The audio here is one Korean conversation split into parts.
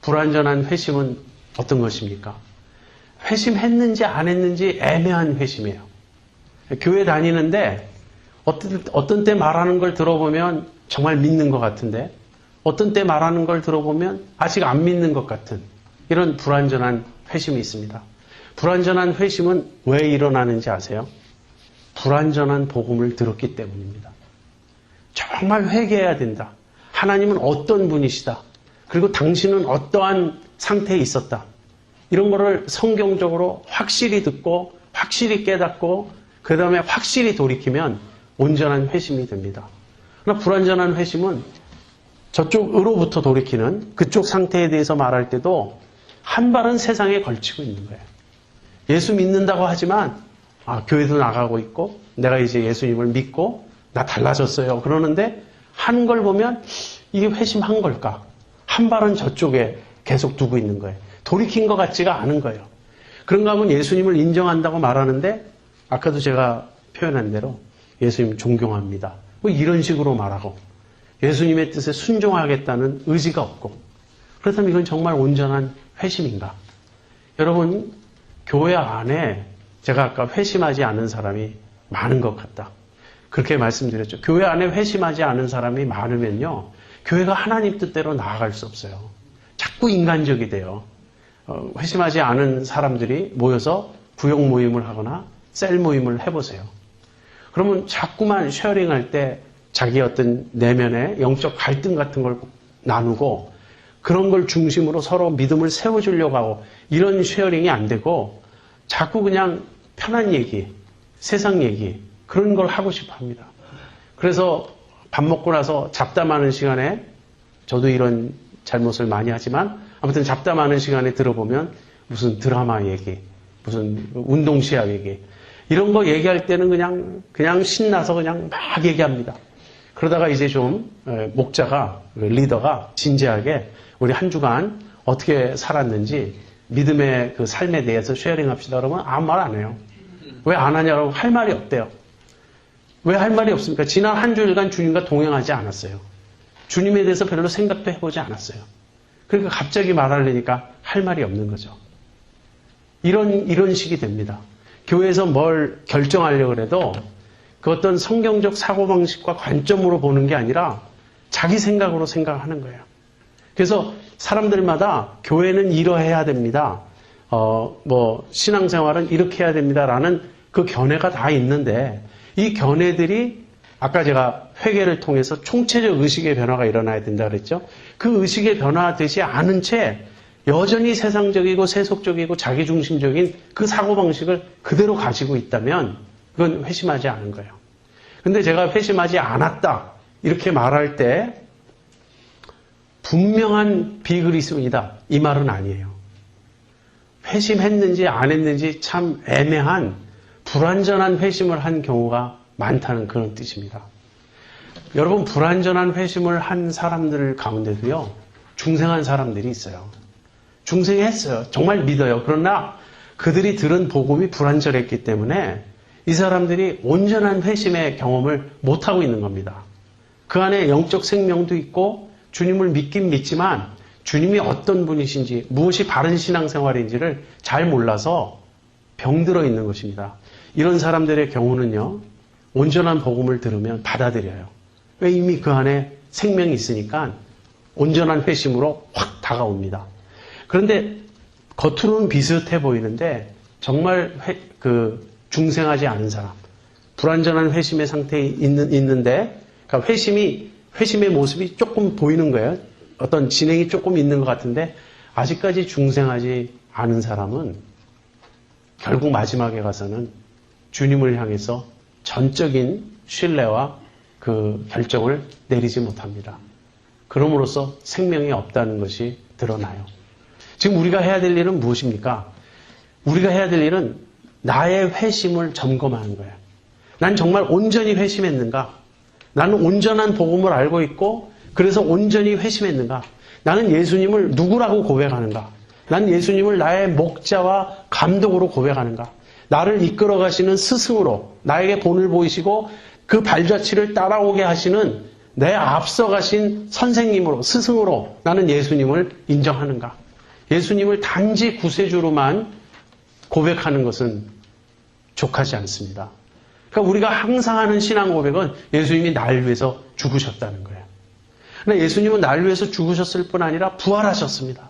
불완전한 회심은 어떤 것입니까? 회심했는지 안 했는지 애매한 회심이에요. 교회 다니는데 어떤 때 말하는 걸 들어보면 정말 믿는 것 같은데 어떤 때 말하는 걸 들어보면 아직 안 믿는 것 같은 이런 불완전한 회심이 있습니다. 불완전한 회심은 왜 일어나는지 아세요? 불완전한 복음을 들었기 때문입니다. 정말 회개해야 된다. 하나님은 어떤 분이시다. 그리고 당신은 어떠한 상태에 있었다. 이런 거를 성경적으로 확실히 듣고 확실히 깨닫고 그 다음에 확실히 돌이키면 온전한 회심이 됩니다. 그러나 불완전한 회심은 저쪽으로부터 돌이키는 그쪽 상태에 대해서 말할 때도 한 발은 세상에 걸치고 있는 거예요. 예수 믿는다고 하지만 교회도 나가고 있고 내가 이제 예수님을 믿고 나 달라졌어요. 그러는데 하는 걸 보면 이게 회심한 걸까? 한 발은 저쪽에 계속 두고 있는 거예요. 돌이킨 것 같지가 않은 거예요. 그런가 하면 예수님을 인정한다고 말하는데 아까도 제가 표현한 대로 예수님 존경합니다. 뭐 이런 식으로 말하고 예수님의 뜻에 순종하겠다는 의지가 없고 그렇다면 이건 정말 온전한 회심인가? 여러분 교회 안에 제가 아까 회심하지 않은 사람이 많은 것 같다. 그렇게 말씀드렸죠. 교회 안에 회심하지 않은 사람이 많으면요. 교회가 하나님 뜻대로 나아갈 수 없어요. 자꾸 인간적이 돼요. 회심하지 않은 사람들이 모여서 구역 모임을 하거나 셀 모임을 해보세요. 그러면 자꾸만 쉐어링할 때 자기 어떤 내면의 영적 갈등 같은 걸 나누고 그런 걸 중심으로 서로 믿음을 세워주려고 하고 이런 쉐어링이 안 되고 자꾸 그냥 편한 얘기, 세상 얘기 그런 걸 하고 싶어 합니다. 그래서 밥 먹고 나서 잡담하는 시간에 저도 이런 잘못을 많이 하지만 아무튼 잡담하는 시간에 들어보면 무슨 드라마 얘기, 무슨 운동 시합 얘기 이런 거 얘기할 때는 그냥 신나서 그냥 막 얘기합니다. 그러다가 이제 좀 목자가 리더가 진지하게 우리 한 주간 어떻게 살았는지 믿음의 그 삶에 대해서 쉐어링합시다. 그러면 아무 말 안 해요. 왜 안 하냐고 할 말이 없대요. 왜 할 말이 없습니까? 지난 한 주일간 주님과 동행하지 않았어요. 주님에 대해서 별로 생각도 해보지 않았어요. 그러니까 갑자기 말하려니까 할 말이 없는 거죠. 이런 식이 됩니다. 교회에서 뭘 결정하려고 해도 그 어떤 성경적 사고방식과 관점으로 보는 게 아니라 자기 생각으로 생각하는 거예요. 그래서 사람들마다 교회는 이러해야 됩니다. 신앙생활은 이렇게 해야 됩니다라는 그 견해가 다 있는데 이 견해들이 아까 제가 회개를 통해서 총체적 의식의 변화가 일어나야 된다 그랬죠. 그 의식의 변화되지 않은 채 여전히 세상적이고 세속적이고 자기중심적인 그 사고방식을 그대로 가지고 있다면 그건 회심하지 않은 거예요. 근데 제가 회심하지 않았다 이렇게 말할 때 분명한 비그리스도이다 이 말은 아니에요. 회심했는지 안 했는지 참 애매한 불완전한 회심을 한 경우가 많다는 그런 뜻입니다. 여러분 불완전한 회심을 한 사람들 가운데도요 중생한 사람들이 있어요. 중생했어요. 정말 믿어요. 그러나 그들이 들은 복음이 불완전했기 때문에 이 사람들이 온전한 회심의 경험을 못하고 있는 겁니다. 그 안에 영적 생명도 있고 주님을 믿긴 믿지만 주님이 어떤 분이신지 무엇이 바른 신앙생활인지를 잘 몰라서 병들어 있는 것입니다. 이런 사람들의 경우는요. 온전한 복음을 들으면 받아들여요. 왜 이미 그 안에 생명이 있으니까 온전한 회심으로 확 다가옵니다. 그런데 겉으로는 비슷해 보이는데 정말 중생하지 않은 사람, 불완전한 회심의 상태에 있는데 그러니까 회심의 모습이 조금 보이는 거예요. 어떤 진행이 조금 있는 것 같은데 아직까지 중생하지 않은 사람은 결국 마지막에 가서는 주님을 향해서 전적인 신뢰와 그 결정을 내리지 못합니다. 그럼으로써 생명이 없다는 것이 드러나요. 지금 우리가 해야 될 일은 무엇입니까? 우리가 해야 될 일은 나의 회심을 점검하는 거예요. 난 정말 온전히 회심했는가? 나는 온전한 복음을 알고 있고 그래서 온전히 회심했는가? 나는 예수님을 누구라고 고백하는가? 난 예수님을 나의 목자와 감독으로 고백하는가? 나를 이끌어 가시는 스승으로 나에게 본을 보이시고 그 발자취를 따라오게 하시는 내 앞서가신 선생님으로, 스승으로 나는 예수님을 인정하는가? 예수님을 단지 구세주로만 고백하는 것은 족하지 않습니다. 그러니까 우리가 항상 하는 신앙 고백은 예수님이 날 위해서 죽으셨다는 거예요. 그러나 예수님은 날 위해서 죽으셨을 뿐 아니라 부활하셨습니다.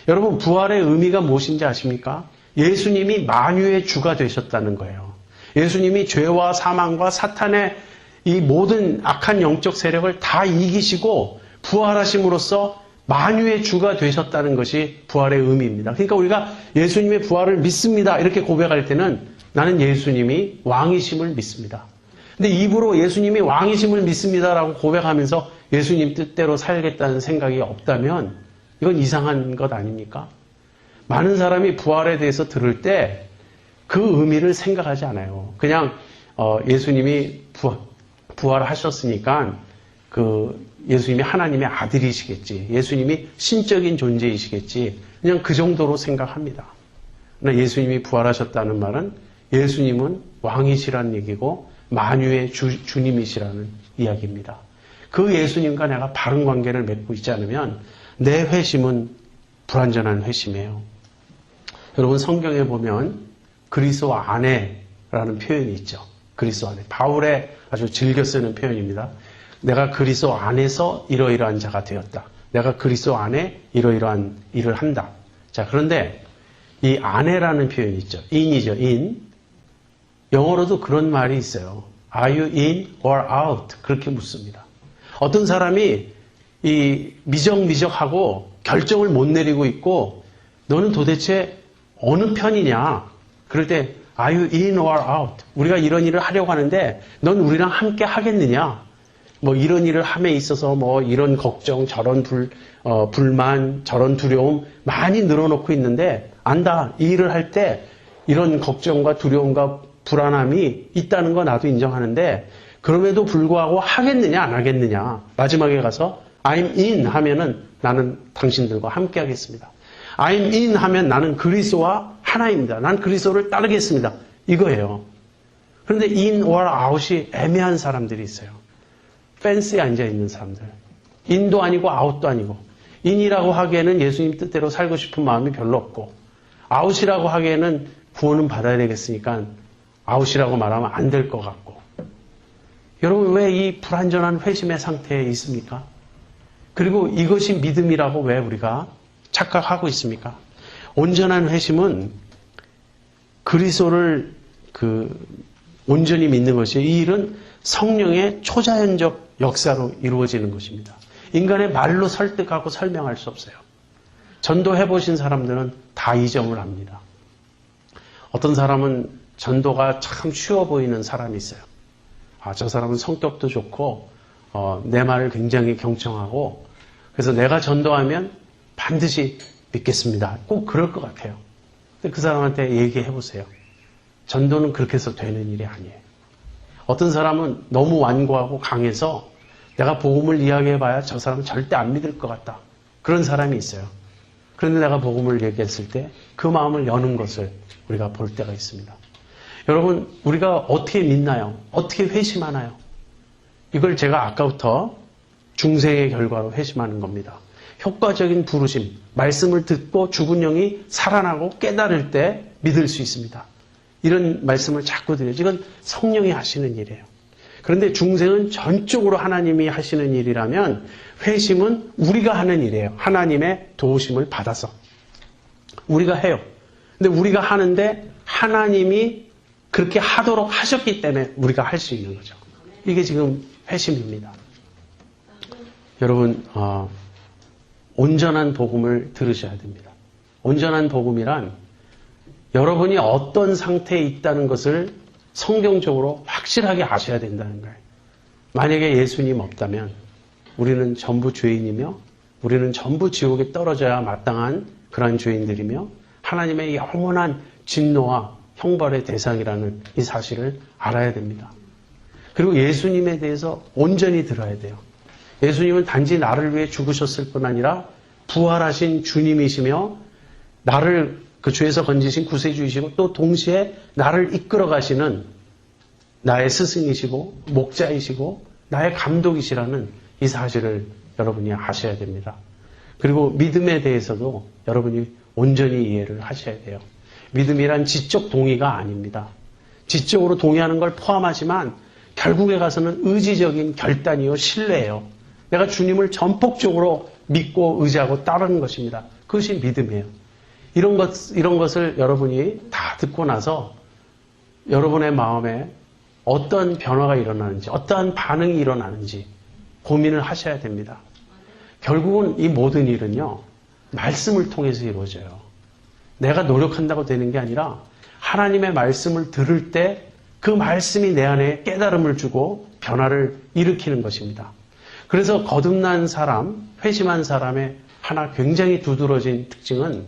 여러분, 부활의 의미가 무엇인지 아십니까? 예수님이 만유의 주가 되셨다는 거예요. 예수님이 죄와 사망과 사탄의 이 모든 악한 영적 세력을 다 이기시고 부활하심으로써 만유의 주가 되셨다는 것이 부활의 의미입니다. 그러니까 우리가 예수님의 부활을 믿습니다. 이렇게 고백할 때는 나는 예수님이 왕이심을 믿습니다. 근데 입으로 예수님이 왕이심을 믿습니다라고 고백하면서 예수님 뜻대로 살겠다는 생각이 없다면 이건 이상한 것 아닙니까? 많은 사람이 부활에 대해서 들을 때 그 의미를 생각하지 않아요. 그냥 예수님이 부활하셨으니까 예수님이 하나님의 아들이시겠지. 예수님이 신적인 존재이시겠지. 그냥 그 정도로 생각합니다. 그러나 예수님이 부활하셨다는 말은 예수님은 왕이시라는 얘기고 만유의 주님이시라는 이야기입니다. 그 예수님과 내가 바른 관계를 맺고 있지 않으면 내 회심은 불완전한 회심이에요. 여러분, 성경에 보면 그리스도 안에라는 표현이 있죠. 그리스도 안에. 바울의 아주 즐겨 쓰는 표현입니다. 내가 그리스도 안에서 이러이러한 자가 되었다. 내가 그리스도 안에 이러이러한 일을 한다. 자, 그런데 이 안에라는 표현이 있죠. in이죠. in. 영어로도 그런 말이 있어요. Are you in or out? 그렇게 묻습니다. 어떤 사람이 이 미적미적하고 결정을 못 내리고 있고 너는 도대체 어느 편이냐? 그럴 때 Are you in or out? 우리가 이런 일을 하려고 하는데 넌 우리랑 함께 하겠느냐? 뭐 이런 일을 함에 있어서 뭐 이런 걱정, 저런 불만, 저런 두려움 많이 늘어놓고 있는데 안다. 이 일을 할 때 이런 걱정과 두려움과 불안함이 있다는 거 나도 인정하는데 그럼에도 불구하고 하겠느냐 안 하겠느냐. 마지막에 가서 I'm in 하면은 나는 당신들과 함께 하겠습니다. I'm in 하면 나는 그리스도와 하나입니다. 난 그리스도를 따르겠습니다. 이거예요. 그런데 in or out이 애매한 사람들이 있어요. 펜스에 앉아있는 사람들. in도 아니고 out도 아니고 in이라고 하기에는 예수님 뜻대로 살고 싶은 마음이 별로 없고 out이라고 하기에는 구원은 받아야 되겠으니까 out이라고 말하면 안 될 것 같고 여러분 왜 이 불완전한 회심의 상태에 있습니까? 그리고 이것이 믿음이라고 왜 우리가 착각하고 있습니까? 온전한 회심은 그리스도를 온전히 믿는 것이 이 일은 성령의 초자연적 역사로 이루어지는 것입니다. 인간의 말로 설득하고 설명할 수 없어요. 전도해 보신 사람들은 다 이 점을 압니다. 어떤 사람은 전도가 참 쉬워 보이는 사람이 있어요. 저 사람은 성격도 좋고 내 말을 굉장히 경청하고 그래서 내가 전도하면 반드시 믿겠습니다. 꼭 그럴 것 같아요. 근데 그 사람한테 얘기해 보세요. 전도는 그렇게 해서 되는 일이 아니에요. 어떤 사람은 너무 완고하고 강해서 내가 복음을 이야기해봐야 저 사람은 절대 안 믿을 것 같다. 그런 사람이 있어요. 그런데 내가 복음을 얘기했을 때 그 마음을 여는 것을 우리가 볼 때가 있습니다. 여러분, 우리가 어떻게 믿나요? 어떻게 회심하나요? 이걸 제가 아까부터 중생의 결과로 회심하는 겁니다. 효과적인 부르심, 말씀을 듣고 죽은 영이 살아나고 깨달을 때 믿을 수 있습니다. 이런 말씀을 자꾸 드려요. 이건 성령이 하시는 일이에요. 그런데 중생은 전적으로 하나님이 하시는 일이라면 회심은 우리가 하는 일이에요. 하나님의 도우심을 받아서. 우리가 해요. 근데 우리가 하는데 하나님이 그렇게 하도록 하셨기 때문에 우리가 할 수 있는 거죠. 이게 지금 회심입니다. 여러분, 온전한 복음을 들으셔야 됩니다. 온전한 복음이란 여러분이 어떤 상태에 있다는 것을 성경적으로 확실하게 아셔야 된다는 거예요. 만약에 예수님 없다면 우리는 전부 죄인이며 우리는 전부 지옥에 떨어져야 마땅한 그러한 죄인들이며 하나님의 영원한 진노와 형벌의 대상이라는 이 사실을 알아야 됩니다. 그리고 예수님에 대해서 온전히 들어야 돼요. 예수님은 단지 나를 위해 죽으셨을 뿐 아니라 부활하신 주님이시며 나를 그 죄에서 건지신 구세주이시고 또 동시에 나를 이끌어 가시는 나의 스승이시고 목자이시고 나의 감독이시라는 이 사실을 여러분이 아셔야 됩니다. 그리고 믿음에 대해서도 여러분이 온전히 이해를 하셔야 돼요. 믿음이란 지적 동의가 아닙니다. 지적으로 동의하는 걸 포함하지만 결국에 가서는 의지적인 결단이요, 신뢰예요. 내가 주님을 전폭적으로 믿고 의지하고 따르는 것입니다. 그것이 믿음이에요. 이런 것을 여러분이 다 듣고 나서 여러분의 마음에 어떤 변화가 일어나는지, 어떠한 반응이 일어나는지 고민을 하셔야 됩니다. 결국은 이 모든 일은요, 말씀을 통해서 이루어져요. 내가 노력한다고 되는 게 아니라 하나님의 말씀을 들을 때 그 말씀이 내 안에 깨달음을 주고 변화를 일으키는 것입니다. 그래서 거듭난 사람, 회심한 사람의 하나 굉장히 두드러진 특징은